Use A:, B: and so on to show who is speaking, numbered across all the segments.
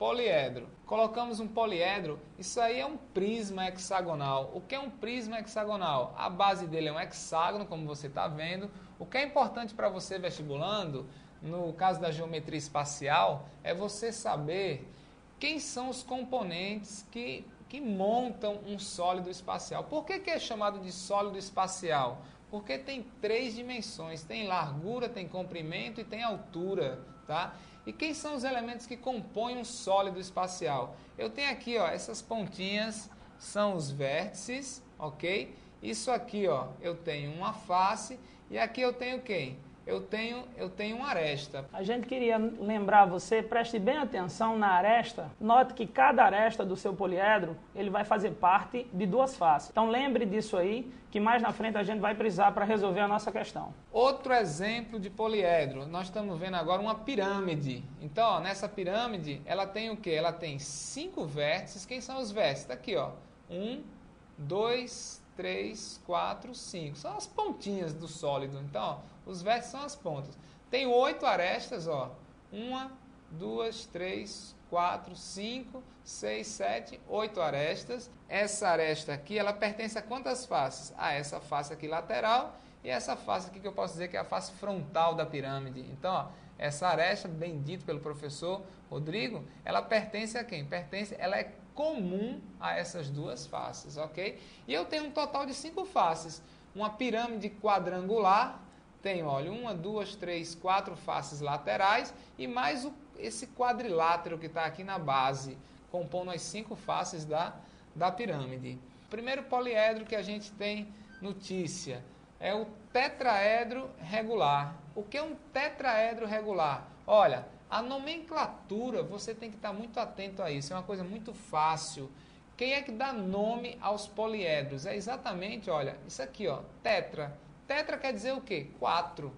A: poliedro. Colocamos um poliedro, isso aí é um prisma hexagonal. O que é um prisma hexagonal? A base dele é um hexágono, como você está vendo. O que é importante para você, vestibulando, no caso da geometria espacial, é você saber quem são os componentes que montam um sólido espacial. Por que é chamado de sólido espacial? Porque tem 3 dimensões, tem largura, tem comprimento e tem altura, tá? E quem são os elementos que compõem um sólido espacial? Eu tenho aqui, ó, essas pontinhas são os vértices, ok? Isso aqui, ó, eu tenho uma face e aqui eu tenho quem? Eu tenho uma aresta.
B: A gente queria lembrar você, preste bem atenção na aresta. Note que cada aresta do seu poliedro, ele vai fazer parte de 2 faces. Então lembre disso aí, que mais na frente a gente vai precisar para resolver a nossa questão.
A: Outro exemplo de poliedro, nós estamos vendo agora uma pirâmide. Então, ó, nessa pirâmide, ela tem o quê? Ela tem 5 vértices. Quem são os vértices? Tá aqui, ó. 1, 2, 3, 4, 5. São as pontinhas do sólido. Então, ó, os vértices são as pontas. Tem 8 arestas, ó. 1, 2, 3, 4, 5, 6, 7, 8 arestas. Essa aresta aqui, ela pertence a quantas faces? A essa face aqui lateral e essa face aqui que eu posso dizer que é a face frontal da pirâmide. Então, ó, essa aresta, bem dito pelo professor Rodrigo, ela pertence a quem? Ela é comum a essas 2 faces, ok? E eu tenho um total de 5 faces. Uma pirâmide quadrangular tem, olha, 1, 2, 3, 4 faces laterais e mais esse quadrilátero que está aqui na base, compondo as 5 faces da pirâmide. O primeiro poliedro que a gente tem notícia é o tetraedro regular. O que é um tetraedro regular? Olha, a nomenclatura, você tem que estar muito atento a isso, é uma coisa muito fácil. Quem é que dá nome aos poliedros? É exatamente, olha, isso aqui, ó, tetra. Tetra quer dizer o quê? 4.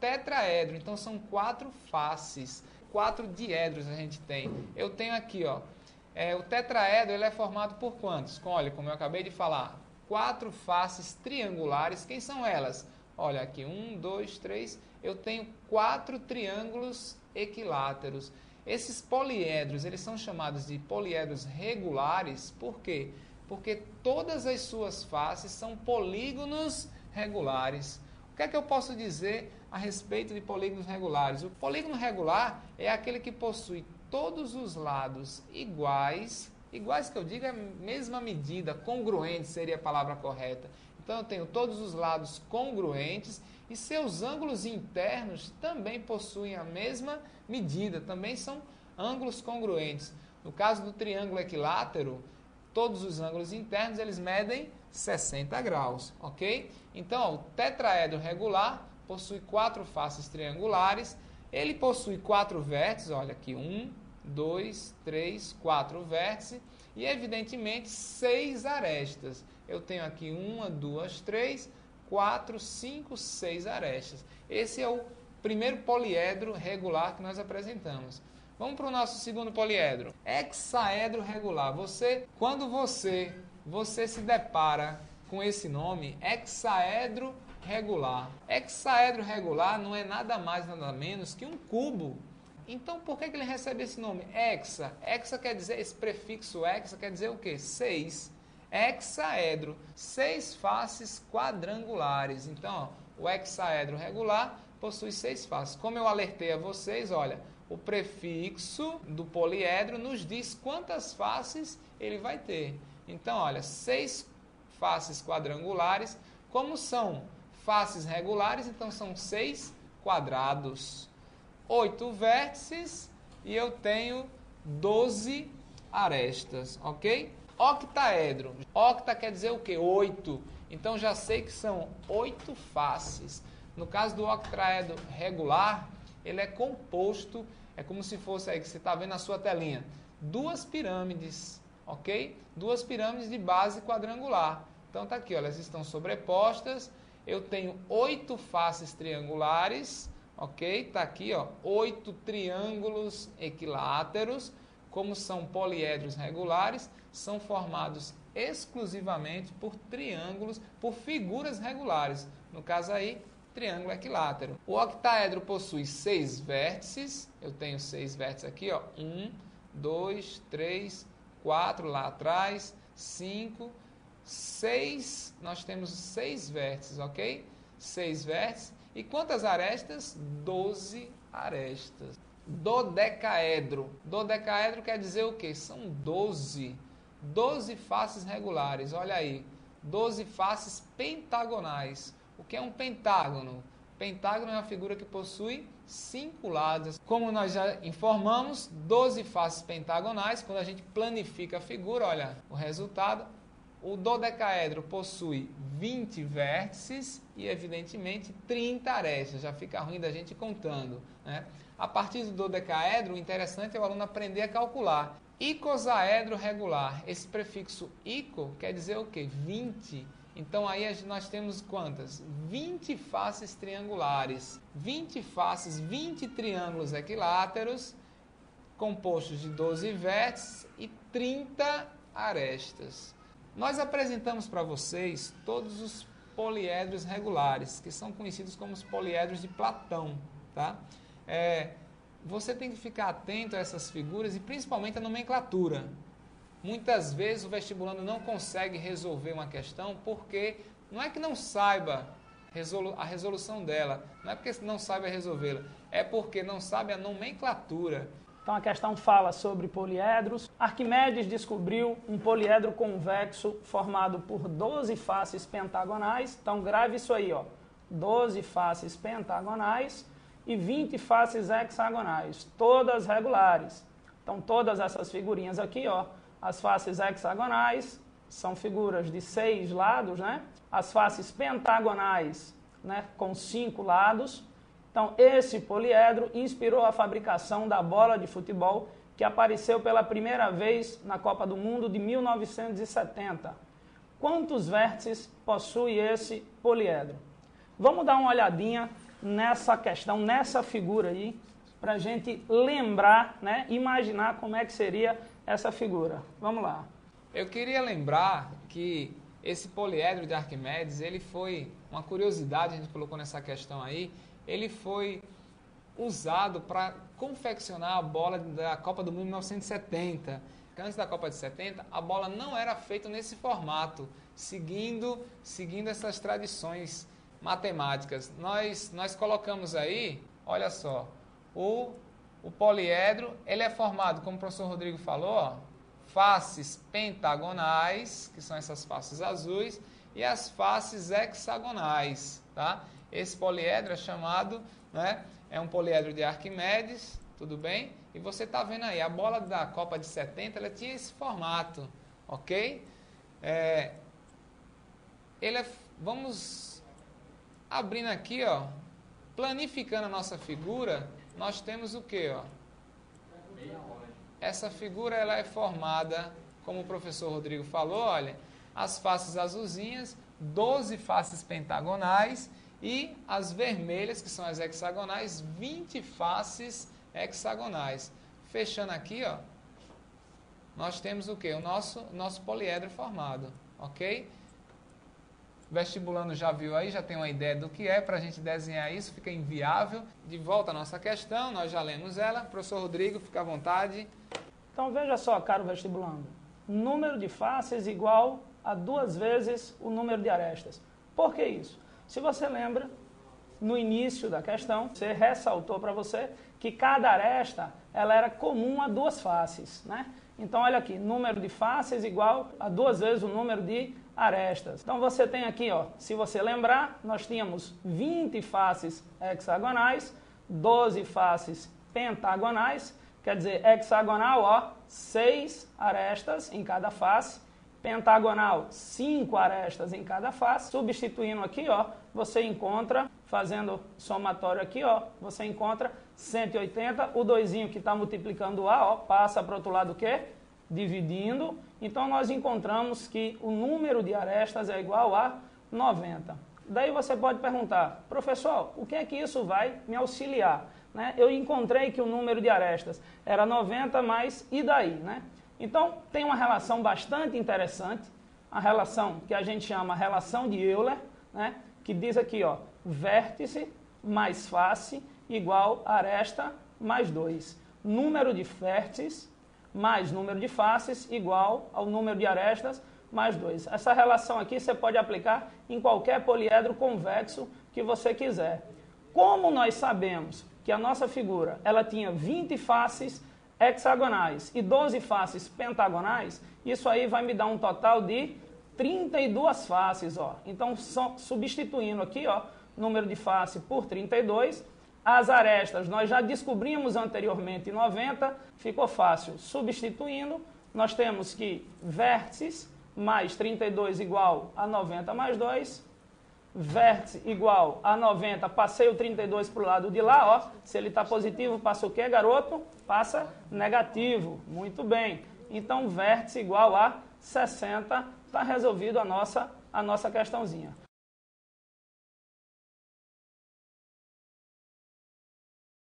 A: Tetraedro, então são 4 faces, 4 diedros a gente tem. Eu tenho aqui, ó, o tetraedro, ele é formado por quantos? Olha, como eu acabei de falar, 4 faces triangulares. Quem são elas? Olha aqui, 1, 2, 3, eu tenho 4 triângulos equiláteros. Esses poliedros, eles são chamados de poliedros regulares, por quê? Porque todas as suas faces são polígonos regulares. O que é que eu posso dizer a respeito de polígonos regulares? O polígono regular é aquele que possui todos os lados iguais que eu digo é a mesma medida, congruente seria a palavra correta. Então eu tenho todos os lados congruentes e seus ângulos internos também possuem a mesma medida, também são ângulos congruentes. No caso do triângulo equilátero, todos os ângulos internos eles medem 60 graus, ok? Então, ó, o tetraedro regular possui 4 faces triangulares, ele possui 4 vértices, olha aqui, 1, 2, 3, 4 vértices e, evidentemente, 6 arestas. Eu tenho aqui 1, 2, 3, 4, 5, 6 arestas. Esse é o primeiro poliedro regular que nós apresentamos. Vamos para o nosso segundo poliedro. Hexaedro regular. Quando você se depara com esse nome, hexaedro regular. Hexaedro regular não é nada mais, nada menos que um cubo. Então, por que ele recebe esse nome? Hexa. Hexa quer dizer, esse prefixo hexa quer dizer o quê? 6. Hexaedro. 6 faces quadrangulares. Então, ó, o hexaedro regular possui 6 faces. Como eu alertei a vocês, olha, o prefixo do poliedro nos diz quantas faces ele vai ter. Então, olha, 6 faces quadrangulares. Como são faces regulares, então são 6 quadrados. 8 vértices e eu tenho 12 arestas, ok? Octaedro. Octa quer dizer o quê? 8. Então já sei que são 8 faces. No caso do octaedro regular, ele é composto, é como se fosse aí que você está vendo na sua telinha, 2 pirâmides, ok? 2 pirâmides de base quadrangular. Então tá aqui, ó, elas estão sobrepostas. Eu tenho 8 faces triangulares. Ok? Está aqui, ó, 8 triângulos equiláteros. Como são poliedros regulares, são formados exclusivamente por triângulos, por figuras regulares. No caso aí, triângulo equilátero. O octaedro possui 6 vértices. Eu tenho 6 vértices aqui, ó. 1, 2, 3, 4 lá atrás, 5, 6, nós temos 6 vértices, ok? 6 vértices. E quantas arestas? 12 arestas. Dodecaedro. Dodecaedro quer dizer o quê? São 12 faces regulares, olha aí. 12 faces pentagonais. O que é um pentágono? Pentágono é uma figura que possui 5 lados. Como nós já informamos, 12 faces pentagonais. Quando a gente planifica a figura, olha o resultado. O dodecaedro possui 20 vértices e, evidentemente, 30 arestas. Já fica ruim da gente contando, né? A partir do dodecaedro, o interessante é o aluno aprender a calcular. Icosaedro regular. Esse prefixo ico quer dizer o quê? 20. Então aí nós temos quantas? 20 faces triangulares. 20 faces, 20 triângulos equiláteros, compostos de 12 vértices e 30 arestas. Nós apresentamos para vocês todos os poliedros regulares, que são conhecidos como os poliedros de Platão, tá? Você tem que ficar atento a essas figuras e principalmente a nomenclatura. Muitas vezes o vestibulando não consegue resolver uma questão porque não é que não saiba a resolução dela, não é porque não saiba resolvê-la, é porque não sabe a nomenclatura.
B: Então a questão fala sobre poliedros. Arquimedes descobriu um poliedro convexo formado por 12 faces pentagonais. Então grave isso aí, ó. 12 faces pentagonais e 20 faces hexagonais, todas regulares. Então todas essas figurinhas aqui, ó, as faces hexagonais são figuras de 6 lados, né? As faces pentagonais, né, com 5 lados. Então, esse poliedro inspirou a fabricação da bola de futebol que apareceu pela primeira vez na Copa do Mundo de 1970. Quantos vértices possui esse poliedro? Vamos dar uma olhadinha nessa questão, nessa figura aí, para a gente lembrar, né, imaginar como é que seria essa figura. Vamos lá.
A: Eu queria lembrar que esse poliedro de Arquimedes, ele foi uma curiosidade, a gente colocou nessa questão aí, ele foi usado para confeccionar a bola da Copa do Mundo de 1970. Antes da Copa de 70, a bola não era feita nesse formato, seguindo essas tradições matemáticas. Nós colocamos aí, olha só, o poliedro, ele é formado, como o professor Rodrigo falou, ó, faces pentagonais, que são essas faces azuis, e as faces hexagonais, tá? Esse poliedro é chamado, né, é um poliedro de Arquimedes, tudo bem? E você está vendo aí, a bola da Copa de 70, ela tinha esse formato, ok? Vamos abrindo aqui, ó, planificando a nossa figura, nós temos o que, ó? Essa figura ela é formada, como o professor Rodrigo falou, olha, as faces azulzinhas, 12 faces pentagonais e as vermelhas, que são as hexagonais, 20 faces hexagonais. Fechando aqui, ó, nós temos o que? O nosso poliedro formado, ok? O vestibulando já viu aí, já tem uma ideia do que é, para a gente desenhar isso, fica inviável. De volta à nossa questão, nós já lemos ela. Professor Rodrigo, fica à vontade.
B: Então veja só, caro vestibulando, número de faces igual a 2 vezes o número de arestas. Por que isso? Se você lembra, no início da questão, você ressaltou para você que cada aresta ela era comum a 2 faces, né? Então olha aqui, número de faces igual a 2 vezes o número de arestas. Então você tem aqui, ó, se você lembrar, nós tínhamos 20 faces hexagonais, 12 faces pentagonais, quer dizer, hexagonal, ó, 6 arestas em cada face, pentagonal, 5 arestas em cada face. Substituindo aqui, ó, você encontra, fazendo somatório aqui, ó, você encontra 180, o 2 que está multiplicando o A, ó, passa para o outro lado o quê? Dividindo. Então nós encontramos que o número de arestas é igual a 90. Daí você pode perguntar, professor, o que é que isso vai me auxiliar? Né? Eu encontrei que o número de arestas era 90, mas e daí? Né? Então tem uma relação bastante interessante, a relação que a gente chama relação de Euler, né? Que diz aqui, ó, vértice mais face igual aresta mais 2. Número de vértices mais número de faces igual ao número de arestas mais 2. Essa relação aqui você pode aplicar em qualquer poliedro convexo que você quiser. Como nós sabemos que a nossa figura ela tinha 20 faces hexagonais e 12 faces pentagonais, isso aí vai me dar um total de 32 faces, ó. Então, substituindo aqui, ó, número de face por 32, as arestas nós já descobrimos anteriormente 90, ficou fácil. Substituindo, nós temos que vértices mais 32 igual a 90 mais 2, vértice igual a 90, passei o 32 para o lado de lá, ó. Se ele está positivo, passa o quê, garoto? Passa negativo. Muito bem. Então, vértice igual a 60, está resolvido a nossa questãozinha.